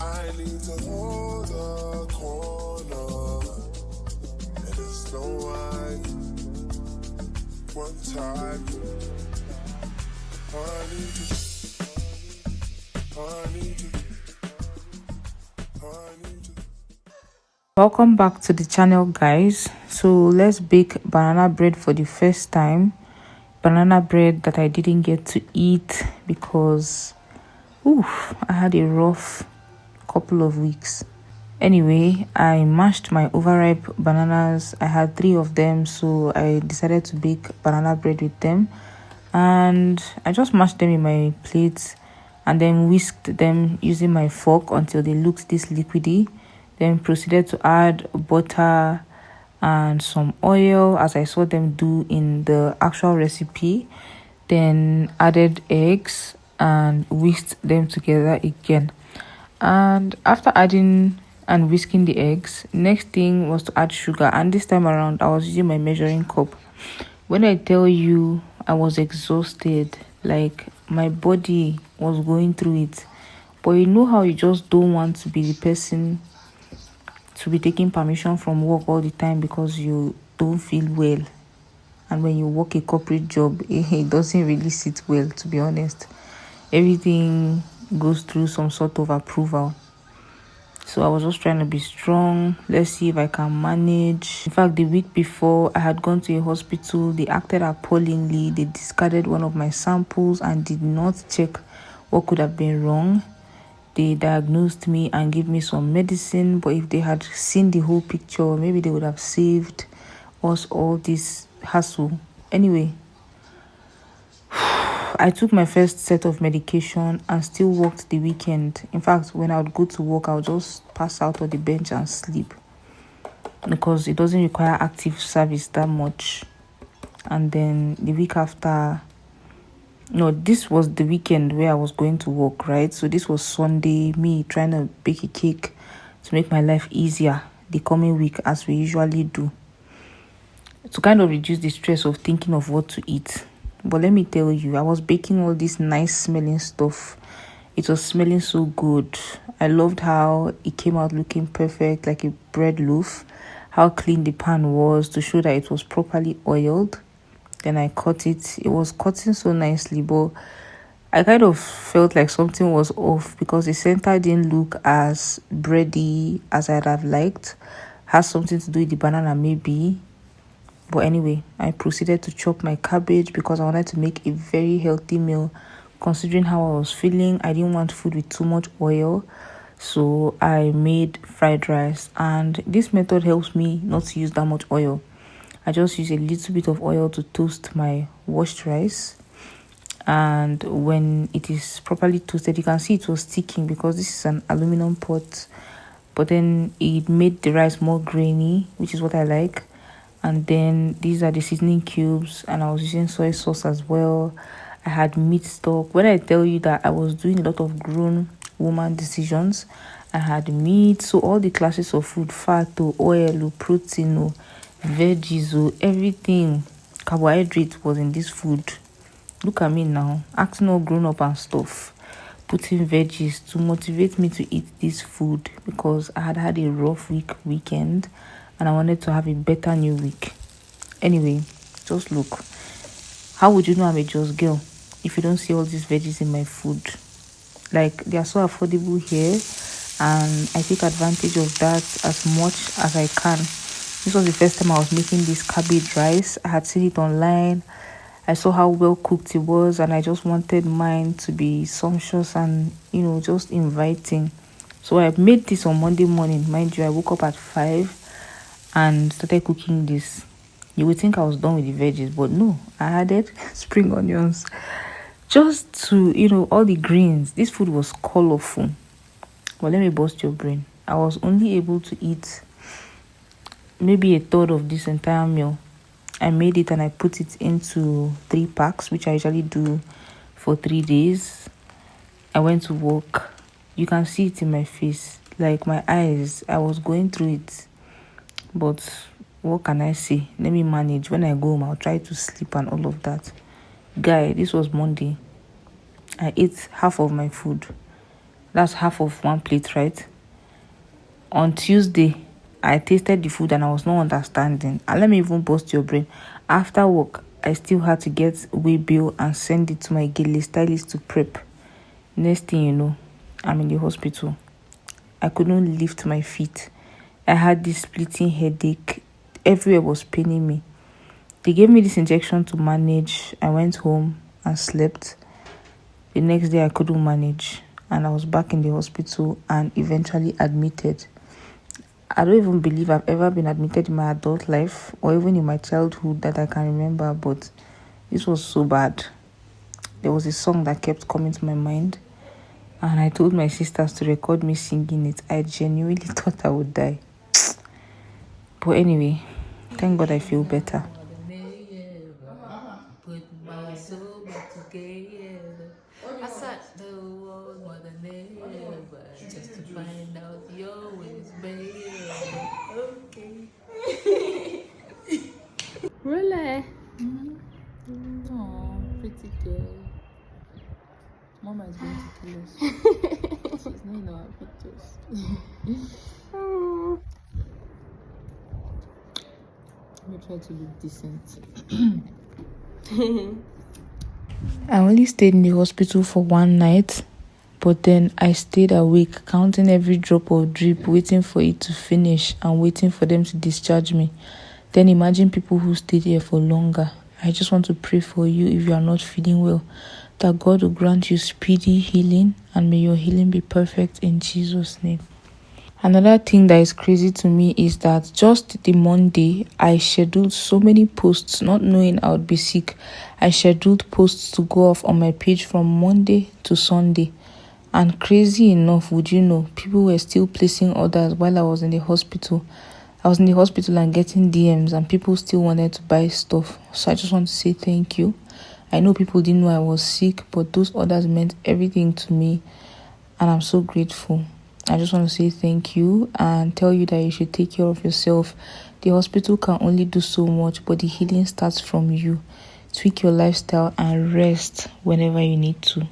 I need to hold a corner, and it's no one time. I need to, I need to, I need to. Welcome back to the channel, guys. So let's bake banana bread for the first time. Banana bread that I didn't get to eat because I had a rough couple of weeks. Anyway, I mashed my overripe bananas. I had 3 of them, so I decided to bake banana bread with them, and I just mashed them in my plate and then whisked them using my fork until they looked this liquidy. Then proceeded to add butter and some oil as I saw them do in the actual recipe. Then added eggs and whisked them together again. And after adding and whisking the eggs, next thing was to add sugar, and this time around I was using my measuring cup. When I tell you I was exhausted, like my body was going through it, but you know how you just don't want to be the person to be taking permission from work all the time because you don't feel well. And when you work a corporate job, it doesn't really sit well, to be honest. Everything goes through some sort of approval. So I was just trying to be strong. Let's see if I can manage. In fact, the week before, I had gone to a hospital. They acted appallingly. They discarded one of my samples and did not check what could have been wrong. They diagnosed me and gave me some medicine, but if they had seen the whole picture, maybe they would have saved us all this hassle. Anyway, I took my first set of medication and still worked the weekend. In fact, when I would go to work, I would just pass out on the bench and sleep because it doesn't require active service that much. And then the week after, no, this was the weekend where I was going to work, right? So this was Sunday, me trying to bake a cake to make my life easier the coming week, as we usually do, to kind of reduce the stress of thinking of what to eat. But let me tell you, I was baking all this nice smelling stuff. It was smelling so good. I loved how it came out looking perfect, like a bread loaf, how clean the pan was to show that it was properly oiled. Then I cut it. It was cutting so nicely, but I kind of felt like something was off because the center didn't look as bready as I'd have liked. Has something to do with the banana maybe. But anyway, I proceeded to chop my cabbage because I wanted to make a very healthy meal. Considering how I was feeling, I didn't want food with too much oil. So I made fried rice, and this method helps me not to use that much oil. I just use a little bit of oil to toast my washed rice, and when it is properly toasted, you can see it was sticking because this is an aluminum pot, but then it made the rice more grainy, which is what I like. And then these are the seasoning cubes, and I was using soy sauce as well. I had meat stock. When I tell you that I was doing a lot of grown woman decisions, I had meat, so all the classes of food, fat, oil, protein, veggies, everything, carbohydrate was in this food. Look at me now, acting all grown up and stuff, putting veggies to motivate me to eat this food because I had a rough weekend and I wanted to have a better new week. Anyway, just look. How would you know I'm a just girl if you don't see all these veggies in my food? Like, they are so affordable here, and I take advantage of that as much as I can. This was the first time I was making this cabbage rice. I had seen it online. I saw how well cooked it was, and I just wanted mine to be sumptuous and, just inviting. So I made this on Monday morning. Mind you, I woke up at 5 and started cooking this. You would think I was done with the veggies, but no, I added spring onions just to, all the greens. This food was colorful. But let me bust your brain. I was only able to eat maybe a third of this entire meal. I made it and I put it into 3 packs, which I usually do for 3 days. I went to work. You can see it in my face, like my eyes. I was going through it. But what can I say? Let me manage. When I go home, I'll try to sleep and all of that. Guy, this was Monday. I ate half of my food. That's half of one plate, right? On Tuesday, I tasted the food and I was not understanding. And let me even bust your brain. After work, I still had to get way bill and send it to my gele stylist to prep. Next thing you know, I'm in the hospital. I couldn't lift my feet. I had this splitting headache. Everywhere was paining me. They gave me this injection to manage. I went home and slept. The next day I couldn't manage and I was back in the hospital and eventually admitted. I don't even believe I've ever been admitted in my adult life or even in my childhood that I can remember, but this was so bad. There was a song that kept coming to my mind and I told my sisters to record me singing it. I genuinely thought I would die. But anyway, thank God I feel better. Put my soul back together. I sat the world more than ever just to find out you're always better. Okay. Really? Oh, pretty girl. Mama is going to kill us. She's not in our pictures. Let me try to look decent. I only stayed in the hospital for one night, but then I stayed awake, counting every drop of drip, waiting for it to finish and waiting for them to discharge me. Then imagine people who stayed here for longer. I just want to pray for you if you are not feeling well, that God will grant you speedy healing and may your healing be perfect in Jesus' name. Another thing that is crazy to me is that just the Monday, I scheduled so many posts, not knowing I would be sick. I scheduled posts to go off on my page from Monday to Sunday. And crazy enough, would you know, people were still placing orders while I was in the hospital. I was in the hospital and getting DMs and people still wanted to buy stuff. So I just want to say thank you. I know people didn't know I was sick, but those orders meant everything to me. And I'm so grateful. I just want to say thank you and tell you that you should take care of yourself. The hospital can only do so much, but the healing starts from you. Tweak your lifestyle and rest whenever you need to.